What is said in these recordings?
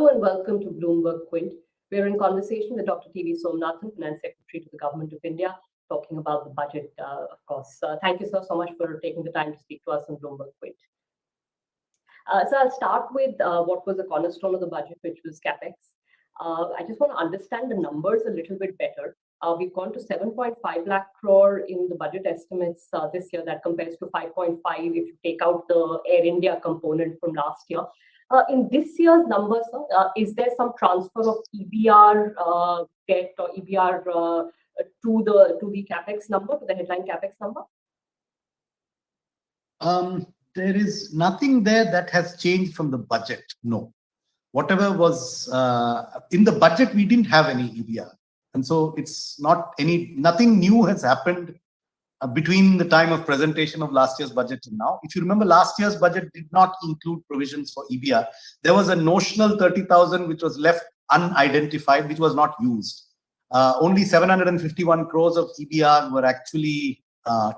Hello and welcome to BloombergQuint. We're in conversation with Dr. TV Somanathan, Finance Secretary to the Government of India, talking about the budget, of course. Thank you, sir, so much for taking the time to speak to us on BloombergQuint. So I'll start with what was the cornerstone of the budget, which was Capex. I just want to understand the numbers a little bit better. We've gone to 7.5 lakh crore in the budget estimates this year. That compares to 5.5 if you take out the Air India component from last year. In this year's numbers, is there some transfer of EBR debt or EBR to the Capex number, to the headline Capex number? There is nothing there that has changed from the budget. No. Whatever was in the budget, we didn't have any EBR. And so it's nothing new has happened between the time of presentation of last year's budget and now. If you remember, last year's budget did not include provisions for EBR. There was a notional 30,000 which was left unidentified, which was not used. Only 751 crores of EBR were actually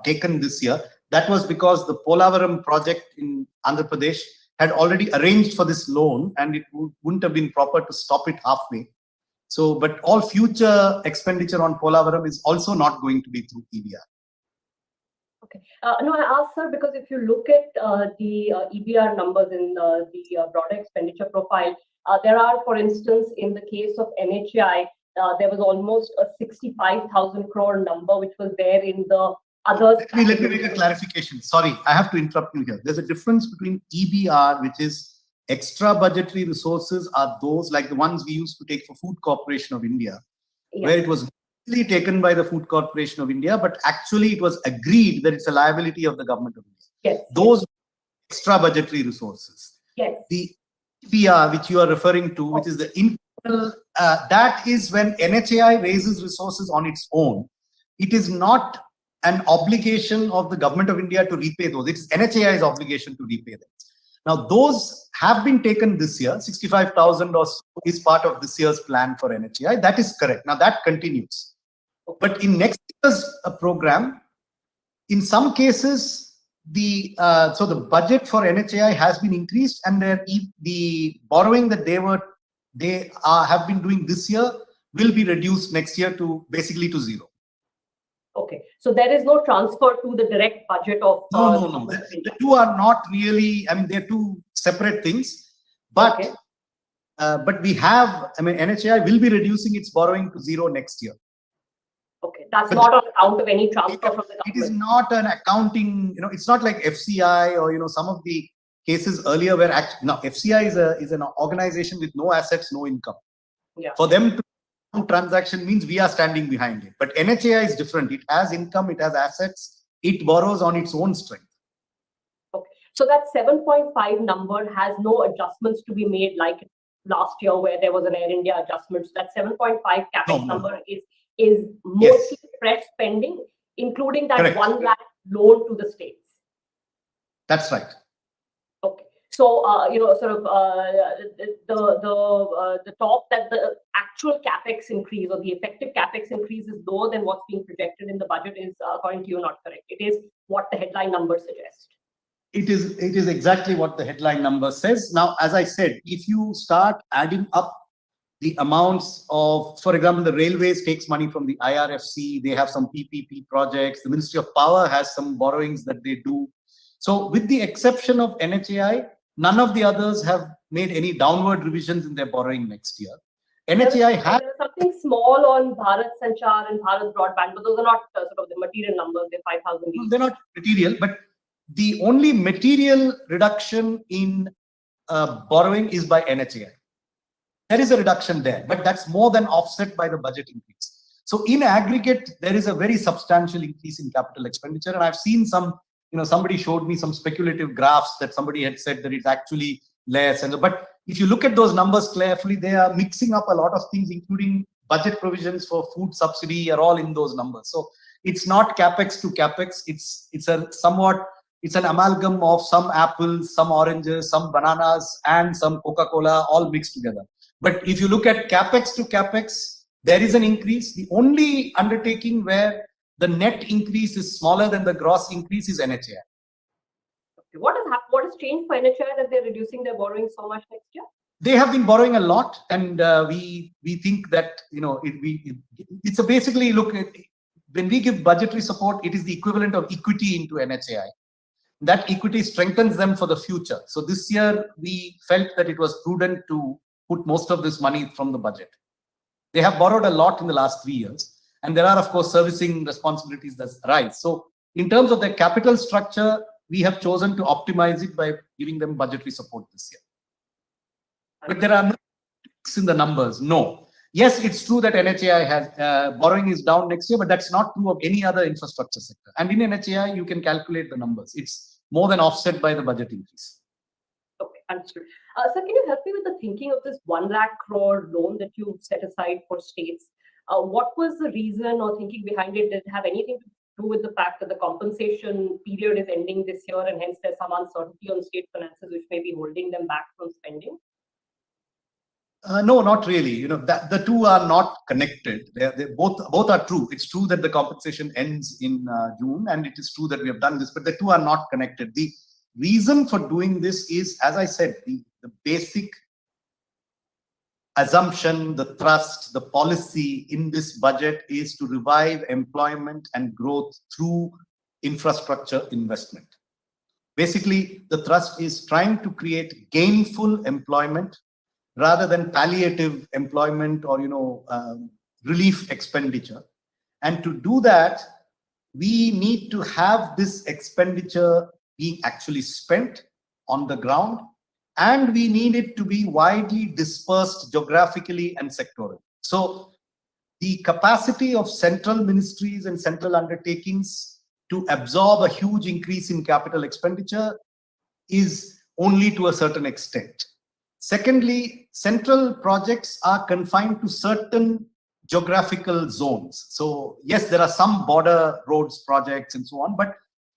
taken this year. That was because the Polavaram project in Andhra Pradesh had already arranged for this loan, and it wouldn't have been proper to stop it halfway. So, but all future expenditure on Polavaram is also not going to be through EBR. Okay. No, I asked, sir, because if you look at the EBR numbers in the broader expenditure profile, there are, for instance, in the case of NHAI, there was almost a 65,000 crore number which was there in the others. Let me make a clarification. Sorry, I have to interrupt you here. There's a difference between EBR, which is extra budgetary resources, are those like the ones we used to take for Food Corporation of India, where it was taken by the Food Corporation of India, but actually it was agreed that it's a liability of the Government of India. Yes. Those extra budgetary resources. Yes. The EBR, which you are referring to, which is the internal, that is when NHAI raises resources on its own. It is not an obligation of the Government of India to repay those. It's NHAI's obligation to repay them. Now, those have been taken this year. 65,000 or so is part of this year's plan for NHAI. That is correct. Now, that continues. But in next year's program, in some cases, so the budget for NHAI has been increased, and the borrowing that they have been doing this year will be reduced next year to basically to zero. Okay, so there is no transfer to the direct budget of. No. The two are not really. I mean, they're two separate things. But okay. But we have. I mean, NHAI will be reducing its borrowing to zero next year. Okay, that's not on account of any transfer from the government. It is not an accounting. It's not like FCI or some of the cases earlier where now FCI is an organization with no assets, no income. Yeah. For them to transaction means we are standing behind it. But NHAI is different. It has income, it has assets, it borrows on its own strength. Okay. So that 7.5 number has no adjustments to be made like last year where there was an Air India adjustment. So that 7.5 Capex number is mostly fresh spending, including that Correct. 1 lakh loan to the states. That's right. Okay. So, sort of the talk that the actual Capex increase or the effective Capex increase is lower than what's being projected in the budget is, according to you, not correct. It is what the headline numbers suggest. It is exactly what the headline number says. Now, as I said, if you start adding up the amounts of, for example, the railways takes money from the IRFC, they have some PPP projects, the Ministry of Power has some borrowings that they do. So with the exception of NHAI, none of the others have made any downward revisions in their borrowing next year. NHAI has something small on Bharat Sanchar and Bharat Broadband, but those are not sort of the material numbers. They're 5,000 each. They're not material, but the only material reduction in borrowing is by NHAI. There is a reduction there, but that's more than offset by the budget increase. So in aggregate, there is a very substantial increase in capital expenditure. And I've seen some, somebody showed me some speculative graphs that somebody had said that it's actually less. But if you look at those numbers carefully, they are mixing up a lot of things, including budget provisions for food subsidy are all in those numbers. So it's not Capex to Capex. It's an amalgam of some apples, some oranges, some bananas, and some Coca-Cola all mixed together. But if you look at Capex to Capex, there is an increase. The only undertaking where the net increase is smaller than the gross increase is NHAI. What has changed for NHAI that they're reducing their borrowing so much next year? They have been borrowing a lot, and we think that it's a basically look at when we give budgetary support, it is the equivalent of equity into NHAI. That equity strengthens them for the future. So this year we felt that it was prudent to put most of this money from the budget. They have borrowed a lot in the last 3 years, and there are of course servicing responsibilities that arise. So in terms of their capital structure, we have chosen to optimize it by giving them budgetary support this year. But there are no tricks in the numbers. No. Yes, it's true that NHAI has borrowing is down next year, but that's not true of any other infrastructure sector. And in NHAI, you can calculate the numbers. It's more than offset by the budget increase. Okay, understood. Sir, can you help me with the thinking of this 1 lakh crore loan that you set aside for states? What was the reason or thinking behind it? Did it have anything to do with the fact that the compensation period is ending this year, and hence there's some uncertainty on state finances which may be holding them back from spending? No, not really. That the two are not connected. They both are true. It's true that the compensation ends in June, and it is true that we have done this, but the two are not connected. The reason for doing this is, as I said, the basic assumption, the thrust, the policy in this budget is to revive employment and growth through infrastructure investment. Basically, the thrust is trying to create gainful employment rather than palliative employment or relief expenditure. And to do that, we need to have this expenditure being actually spent on the ground, and we need it to be widely dispersed geographically and sectorally. So the capacity of central ministries and central undertakings to absorb a huge increase in capital expenditure is only to a certain extent. Secondly, central projects are confined to certain geographical zones. So yes, there are some border roads projects and so on, but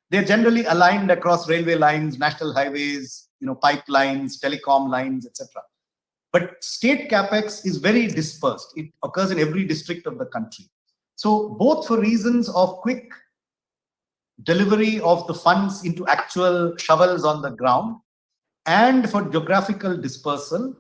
they're generally aligned across railway lines, national highways, pipelines, telecom lines, etc. But state capex is very dispersed. It occurs in every district of the country. So both for reasons of quick delivery of the funds into actual shovels on the ground, and for geographical dispersal,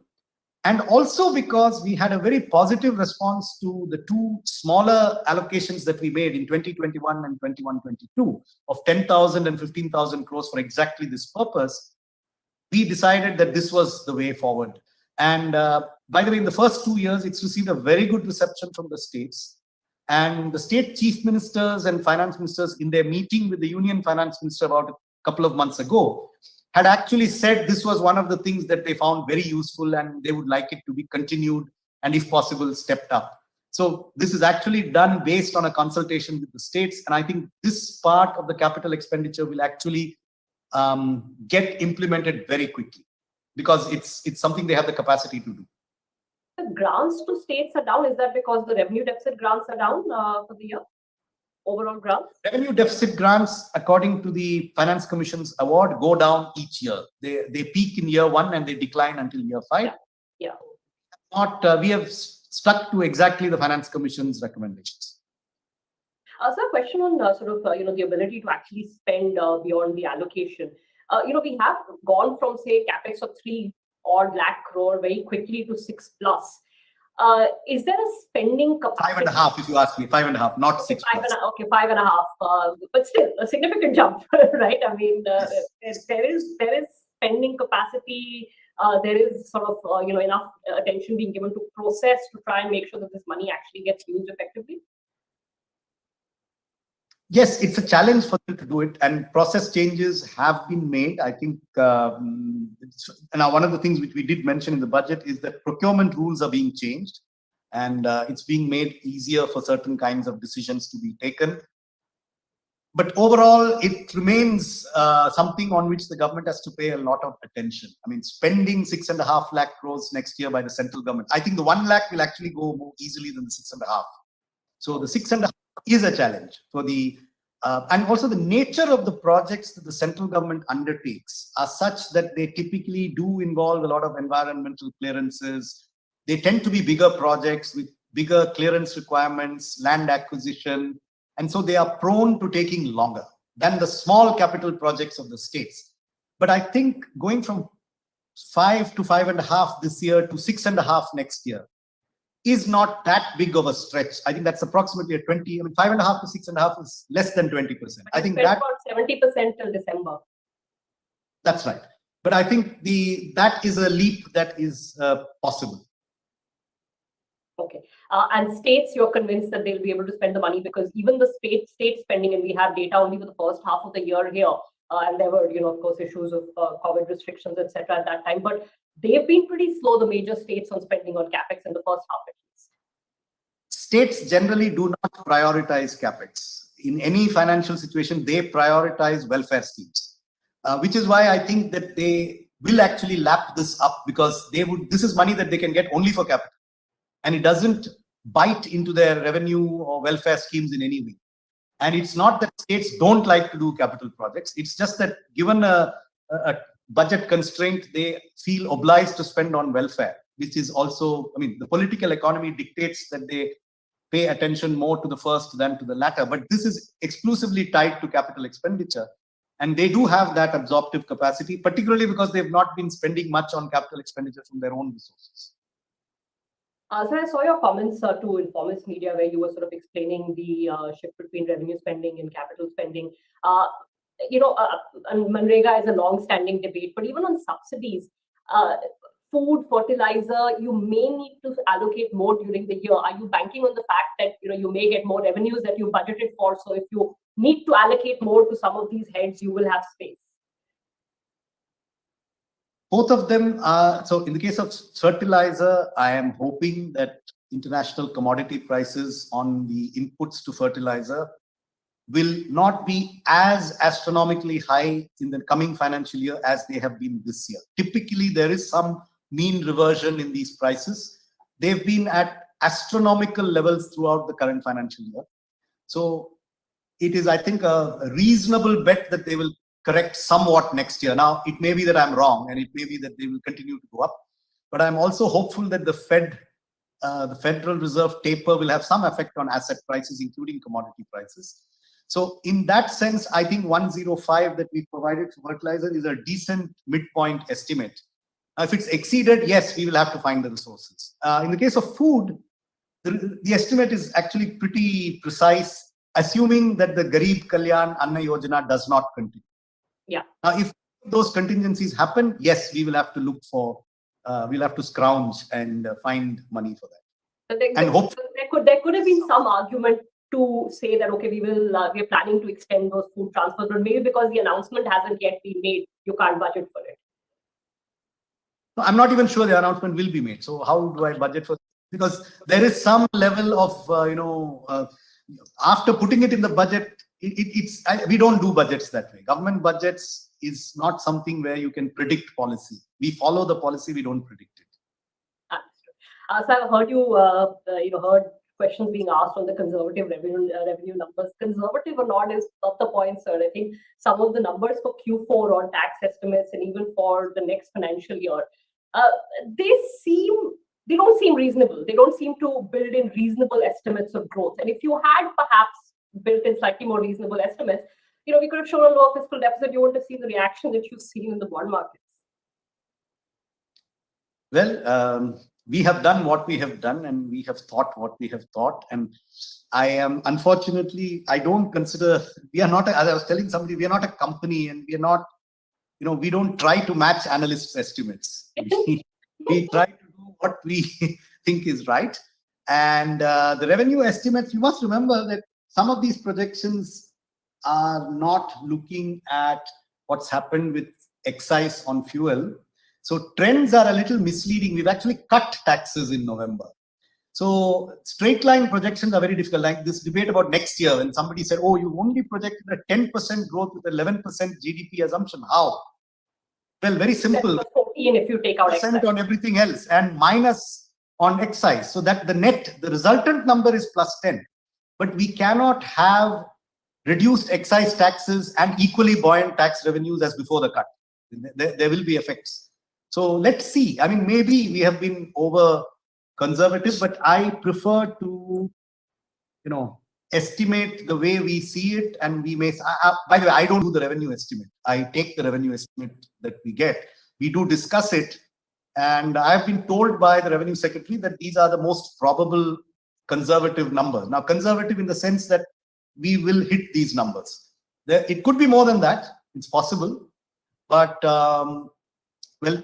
and also because we had a very positive response to the two smaller allocations that we made in 2021 and 21-22 of 10,000 and 15,000 crores for exactly this purpose, we decided that this was the way forward. And by the way, in the first 2 years, it's received a very good reception from the states. And the state chief ministers and finance ministers, in their meeting with the union finance minister about a couple of months ago, had actually said this was one of the things that they found very useful, and they would like it to be continued and, if possible, stepped up. So this is actually done based on a consultation with the states, and I think this part of the capital expenditure will actually get implemented very quickly because it's something they have the capacity to do. The grants to states are down. Is that because the revenue deficit grants are down for the year? Overall grants? Revenue deficit grants, according to the Finance Commission's award, go down each year. They peak in year 1 and they decline until year 5. Yeah. We have stuck to exactly the Finance Commission's recommendations. So a question on the ability to actually spend beyond the allocation. We have gone from, say, capex of 3 odd lakh crore very quickly to 6 plus. Is there a spending capacity? 5.5, if you ask me, 5.5, not 6. Okay, 5.5, but still a significant jump, right? I mean, there is spending capacity. There is enough attention being given to process to try and make sure that this money actually gets used effectively. Yes, it's a challenge for them to do it, and process changes have been made. I think now one of the things which we did mention in the budget is that procurement rules are being changed, and it's being made easier for certain kinds of decisions to be taken. But overall, it remains something on which the government has to pay a lot of attention. I mean, spending 6.5 lakh crores next year by the central government. I think the 1 lakh will actually go more easily than the 6.5. So the 6.5 is a challenge for the, and also the nature of the projects that the central government undertakes are such that they typically do involve a lot of environmental clearances. They tend to be bigger projects with bigger clearance requirements, land acquisition, and so they are prone to taking longer than the small capital projects of the states. But I think going from 5 to 5.5 this year to 6.5 next year is not that big of a stretch. I think that's approximately a 20. I mean, 5.5 to 6.5 is less than 20%. I think that about 70% till December. That's right. But I think that is a leap that is possible. Okay. And states, you're convinced that they'll be able to spend the money, because even the state spending, and we have data only for the first half of the year here, and there were, of course, issues of COVID restrictions, etc. at that time, but they've been pretty slow, the major states, on spending on Capex in the first half at least. States generally do not prioritize Capex. In any financial situation, they prioritize welfare schemes, which is why I think that they will actually lap this up, because this is money that they can get only for capital, and it doesn't bite into their revenue or welfare schemes in any way. And it's not that states don't like to do capital projects. It's just that given a budget constraint, they feel obliged to spend on welfare, which is also, I mean, the political economy dictates that they pay attention more to the first than to the latter. But this is exclusively tied to capital expenditure. And they do have that absorptive capacity, particularly because they've not been spending much on capital expenditure from their own resources. So I saw your comments to Informist Media, where you were sort of explaining the shift between revenue spending and capital spending. And Manrega is a long-standing debate, but even on subsidies, food, fertilizer, you may need to allocate more during the year. Are you banking on the fact that you may get more revenues that you budgeted for? So if you need to allocate more to some of these heads, you will have space. Both of them are. So in the case of fertilizer, I am hoping that international commodity prices on the inputs to fertilizer will not be as astronomically high in the coming financial year as they have been this year. Typically, there is some mean reversion in these prices. They've been at astronomical levels throughout the current financial year. So it is, I think, a reasonable bet that they will correct somewhat next year. Now, it may be that I'm wrong, and it may be that they will continue to go up. But I'm also hopeful that the Federal Reserve taper will have some effect on asset prices, including commodity prices. So in that sense, I think 105 that we provided for fertilizer is a decent midpoint estimate. If it's exceeded, yes, we will have to find the resources. In the case of food, the estimate is actually pretty precise, assuming that the Garib Kalyan Anna Yojana does not continue. Yeah. Now, if those contingencies happen, yes, we will have to look for, we'll have to scrounge and find money for that. So there could have been some argument to say that, okay, we are planning to extend those food transfers, but maybe because the announcement hasn't yet been made, you can't budget for it. No, I'm not even sure the announcement will be made. So how do I budget for it? Because there is some level of, after putting it in the budget, we don't do budgets that way. Government budgets is not something where you can predict policy. We follow the policy, we don't predict it. So I've heard you, heard questions being asked on the conservative revenue numbers. Conservative or not is not the point, sir. I think some of the numbers for Q4 on tax estimates and even for the next financial year, they don't seem reasonable. They don't seem to build in reasonable estimates of growth. And if you had perhaps built in slightly more reasonable estimates, we could have shown a lower fiscal deficit. You wouldn't have seen the reaction that you've seen in the bond markets. Well, we have done what we have done, and we have thought what we have thought. And I am, unfortunately, I don't consider, we are not, as I was telling somebody, we are not a company, and we are not, we don't try to match analysts' estimates. We try to do what we think is right. And the revenue estimates, you must remember that some of these projections are not looking at what's happened with excise on fuel. So trends are a little misleading. We've actually cut taxes in November. So straight line projections are very difficult. Like this debate about next year, when somebody said, oh, you only projected a 10% growth with 11% GDP assumption. How? Well, very simple. 14 if you take out excise. On everything else and minus on excise. So that the resultant number is plus 10. But we cannot have reduced excise taxes and equally buoyant tax revenues as before the cut. There will be effects. So let's see. I mean, maybe we have been over conservative, but I prefer to, estimate the way we see it. And we may, by the way, I don't do the revenue estimate. I take the revenue estimate that we get. we do discuss it. And I have been told by the Revenue Secretary that these are the most probable conservative numbers. Now, conservative in the sense that we will hit these numbers. It could be more than that. It's possible. But, well,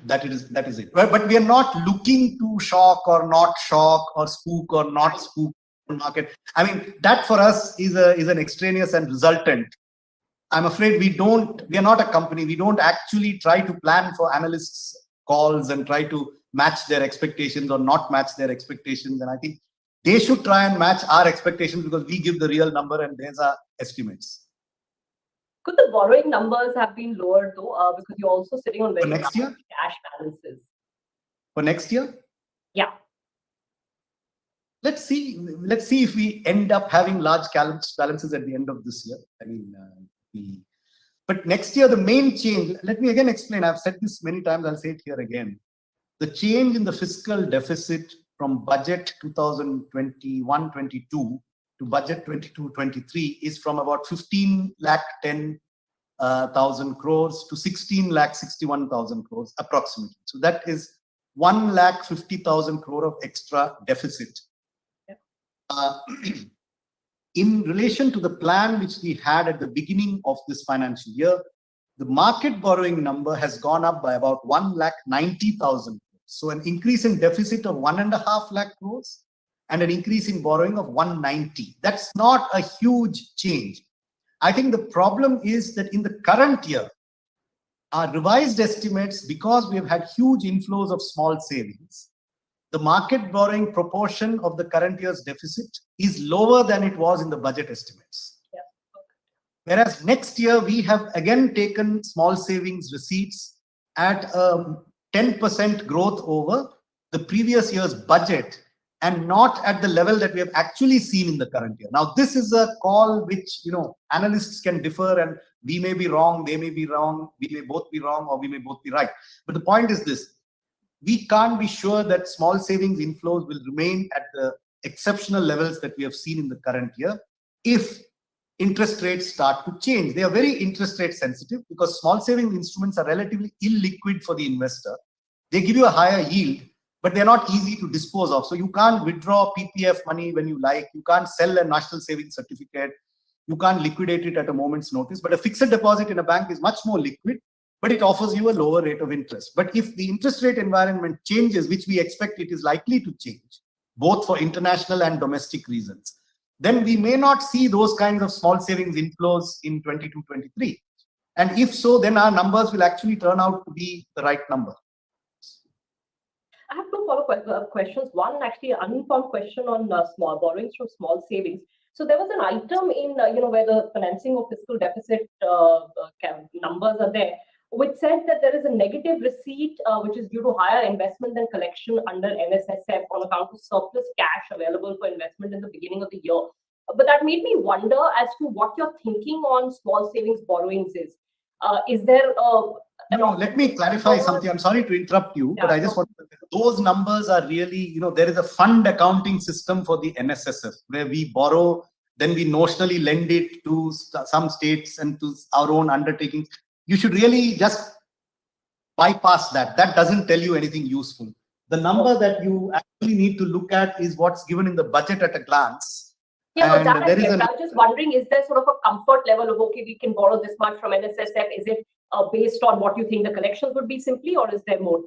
that is it. But we are not looking to shock or not shock or spook or not spook the market. I mean, that for us is an extraneous and resultant. I'm afraid we are not a company. We don't actually try to plan for analysts' calls and try to match their expectations or not match their expectations. And I think they should try and match our expectations because we give the real number and there's our estimates. Could the borrowing numbers have been lowered though? Because you're also sitting on very next year? Cash balances. For next year? Yeah. Let's see if we end up having large balances at the end of this year. I mean, but next year, the main change, let me again explain. I've said this many times, I'll say it here again. The change in the fiscal deficit from budget 2021-22 to budget 22-23 is from about 15,10,000 crores to 16,61,000 crores approximately. So that is 1,50,000 crore of extra deficit. In relation to the plan which we had at the beginning of this financial year, the market borrowing number has gone up by about 1,90,000 crores. So an increase in deficit of 1.5 lakh crores and an increase in borrowing of 190. That's not a huge change. I think the problem is that in the current year, our revised estimates, because we have had huge inflows of small savings, the market borrowing proportion of the current year's deficit is lower than it was in the budget estimates. Yeah. Whereas next year, we have again taken small savings receipts at 10% growth over the previous year's budget and not at the level that we have actually seen in the current year. Now, this is a call which, analysts can differ and we may be wrong, they may be wrong, we may both be wrong or we may both be right. But the point is this. We can't be sure that small savings inflows will remain at the exceptional levels that we have seen in the current year if interest rates start to change. They are very interest rate sensitive because small savings instruments are relatively illiquid for the investor. They give you a higher yield, but they're not easy to dispose of. So you can't withdraw PPF money when you like. You can't sell a national savings certificate. You can't liquidate it at a moment's notice. But a fixed deposit in a bank is much more liquid, but it offers you a lower rate of interest. But if the interest rate environment changes, which we expect it is likely to change, both for international and domestic reasons, then we may not see those kinds of small savings inflows in 22-23. And if so, then our numbers will actually turn out to be the right number. I have two follow-up questions. One, actually, an uninformed question on small borrowings from small savings. So there was an item in, where the financing of fiscal deficit numbers are there, which said that there is a negative receipt which is due to higher investment than collection under NSSF on account of surplus cash available for investment in the beginning of the year. But that made me wonder as to what your thinking on small savings borrowings is. Is there let me clarify something. I'm sorry to interrupt you, but I just want to, those numbers are really, there is a fund accounting system for the NSSF where we borrow, then we notionally lend it to some states and to our own undertakings. You should really just bypass that. That doesn't tell you anything useful. The number that you actually need to look at is what's given in the budget at a glance. Yeah, but that I was just wondering, is there sort of a comfort level of, okay, we can borrow this much from NSSF? Is it based on what you think the collections would be simply, or is there more?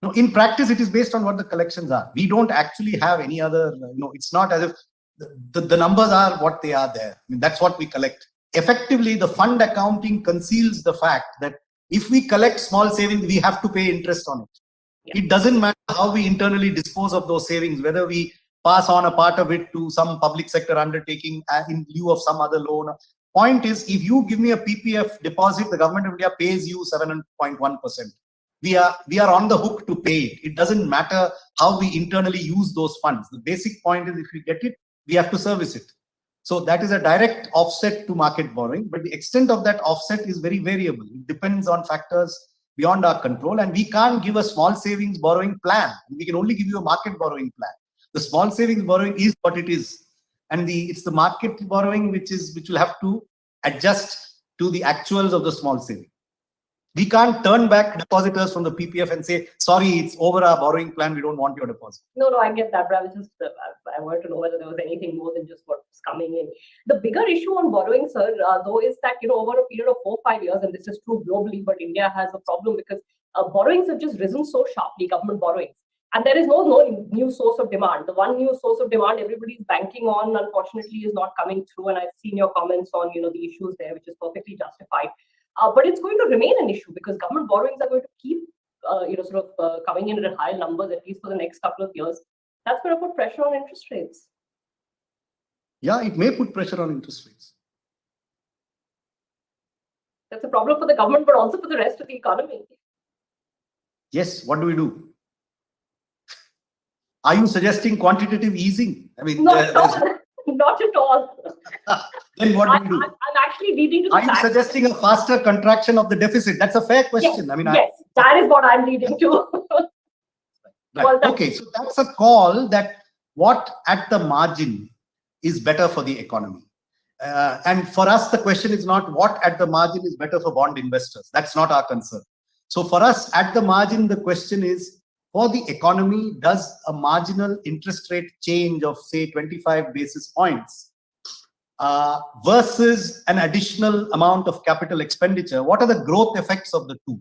No, in practice, it is based on what the collections are. We don't actually have any other, it's not as if the numbers are what they are there. I mean, that's what we collect. Effectively, the fund accounting conceals the fact that if we collect small savings, we have to pay interest on it. Yeah. It doesn't matter how we internally dispose of those savings, whether we pass on a part of it to some public sector undertaking in lieu of some other loan. Point is, if you give me a PPF deposit, the government of India pays you 7.1%. We are on the hook to pay it. It doesn't matter how we internally use those funds. The basic point is if we get it, we have to service it. So that is a direct offset to market borrowing, but the extent of that offset is very variable. It depends on factors beyond our control, and we can't give a small savings borrowing plan. We can only give you a market borrowing plan. The small savings borrowing is what it is, and it's the market borrowing which will have to adjust to the actuals of the small saving. We can't turn back depositors from the PPF and say, sorry, it's over our borrowing plan. We don't want your deposit. No, I get that, but I was just, I wanted to know whether there was anything more than just what's coming in. The bigger issue on borrowing, sir, though, is that, over a period of 4-5 years, and this is true globally, but India has a problem because borrowings have just risen so sharply, government borrowings. And there is no new source of demand. The one new source of demand everybody's banking on, unfortunately, is not coming through. And I've seen your comments on, the issues there, which is perfectly justified. But it's going to remain an issue because government borrowings are going to keep, coming in at high numbers, at least for the next couple of years. That's going to put pressure on interest rates. Yeah, it may put pressure on interest rates. That's a problem for the government, but also for the rest of the economy. Yes, what do we do? Are you suggesting quantitative easing? I mean, not at all. Not at all. Then what do you do? I'm actually leading to the fact. Are you suggesting a faster contraction of the deficit? That's a fair question. Yes, I mean, yes, that is what I'm leading to. Right. Well, okay, so that's a call that what at the margin is better for the economy. And for us, the question is not what at the margin is better for bond investors. That's not our concern. So for us, at the margin, the question is, for the economy, does a marginal interest rate change of, say, 25 basis points versus an additional amount of capital expenditure, what are the growth effects of the two?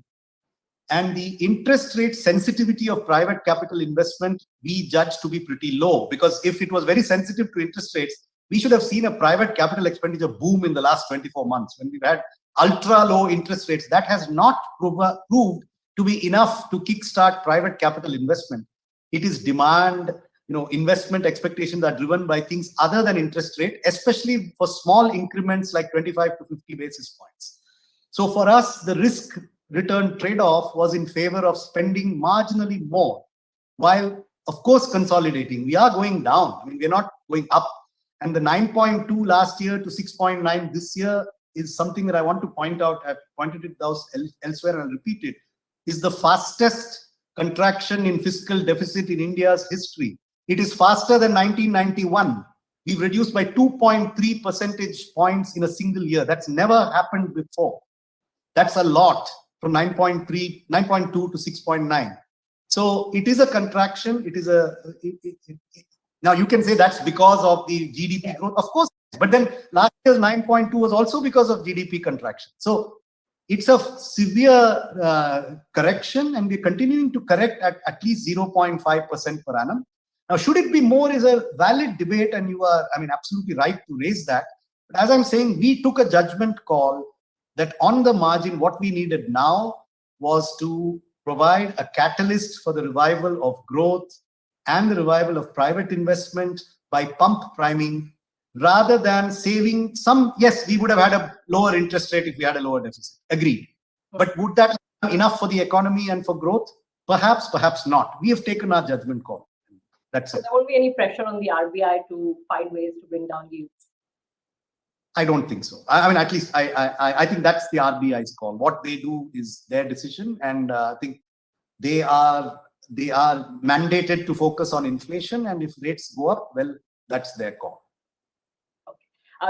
And the interest rate sensitivity of private capital investment, we judge to be pretty low, because if it was very sensitive to interest rates, we should have seen a private capital expenditure boom in the last 24 months when we've had ultra low interest rates. That has not proved to be enough to kickstart private capital investment. It is demand, investment expectations are driven by things other than interest rate, especially for small increments like 25 to 50 basis points. So for us, the risk return trade-off was in favor of spending marginally more, while of course consolidating. We are going down. I mean, we're not going up. And the 9.2 last year to 6.9 this year is something that I want to point out. I've pointed it out elsewhere and I'll repeat it. Is the fastest contraction in fiscal deficit in India's history. It is faster than 1991. We've reduced by 2.3 percentage points in a single year. That's never happened before. That's a lot, from 9.2 to 6.9. So it is a contraction. It is now you can say that's because of the GDP growth, of course. But then last year's 9.2 was also because of GDP contraction. So it's a severe correction, and we're continuing to correct at least 0.5% per annum. Now, should it be more is a valid debate, and you are, absolutely right to raise that. But as I'm saying, we took a judgment call that on the margin, what we needed now was to provide a catalyst for the revival of growth and the revival of private investment by pump priming, rather than saving some. Yes, we would have had a lower interest rate if we had a lower deficit. Agreed. But would that be enough for the economy and for growth? Perhaps, perhaps not. We have taken our judgment call. That's it. There won't be any pressure on the RBI to find ways to bring down yields. I don't think so. At least I think that's the RBI's call. What they do is their decision, and I think they are mandated to focus on inflation. And if rates go up, well, that's their call.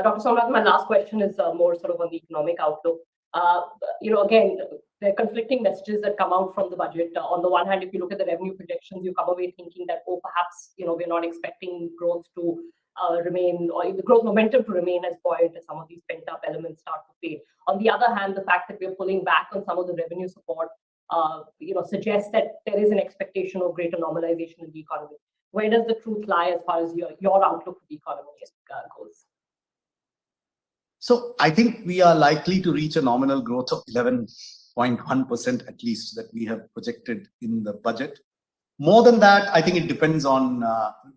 Dr. Somanathan, my last question is more sort of on the economic outlook. Again, there are conflicting messages that come out from the budget. On the one hand, if you look at the revenue projections, you come away thinking that, perhaps, we're not expecting growth to remain, or the growth momentum to remain as buoyant as some of these pent-up elements start to fade. On the other hand, the fact that we're pulling back on some of the revenue support, suggests that there is an expectation of greater normalization in the economy. Where does the truth lie as far as your outlook for the economy goes? So I think we are likely to reach a nominal growth of 11.1% at least that we have projected in the budget. More than that, I think it depends on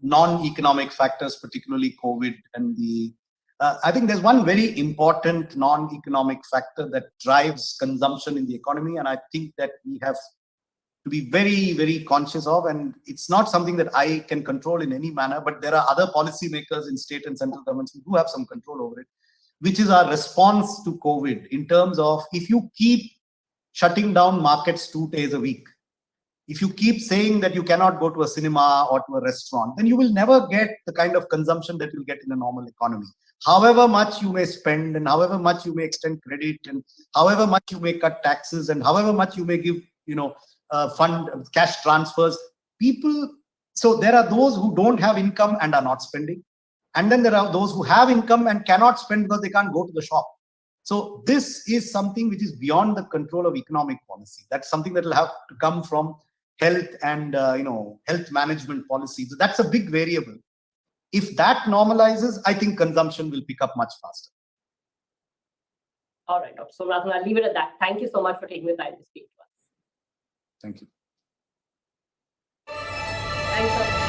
non-economic factors, particularly COVID and I think there's one very important non-economic factor that drives consumption in the economy, and I think that we have to be very, very conscious of, and it's not something that I can control in any manner, but there are other policymakers in state and central governments who do have some control over it, which is our response to COVID in terms of, if you keep shutting down markets 2 days a week, if you keep saying that you cannot go to a cinema or to a restaurant, then you will never get the kind of consumption that you'll get in a normal economy. however much you may spend and however much you may extend credit and however much you may cut taxes and however much you may give, fund cash transfers, people, so there are those who don't have income and are not spending. And then there are those who have income and cannot spend because they can't go to the shop. So this is something which is beyond the control of economic policy. That's something that will have to come from health and health management policies. That's a big variable. If that normalizes, I think consumption will pick up much faster. All right, Dr. Somanathan, I'll leave it at that. Thank you so much for taking the time to speak to us. Thank you. Thanks, sir.